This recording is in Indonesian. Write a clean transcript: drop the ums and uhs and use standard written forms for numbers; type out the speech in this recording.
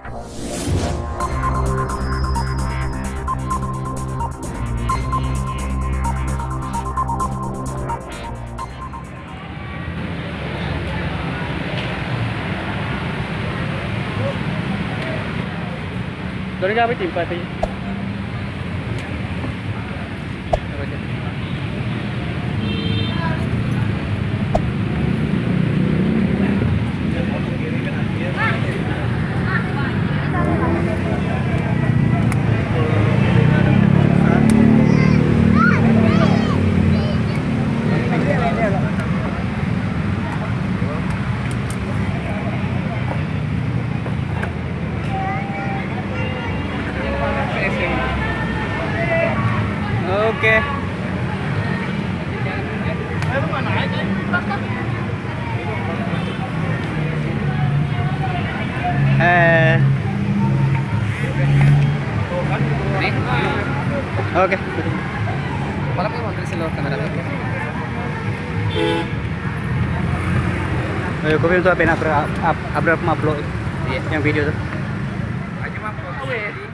Dari kami timpa tadi. Oke. Oke. Parang kayo mag-resilor kamera dito. Ayo, ko film tuh apa yang upload yang video tuh. Aja mah.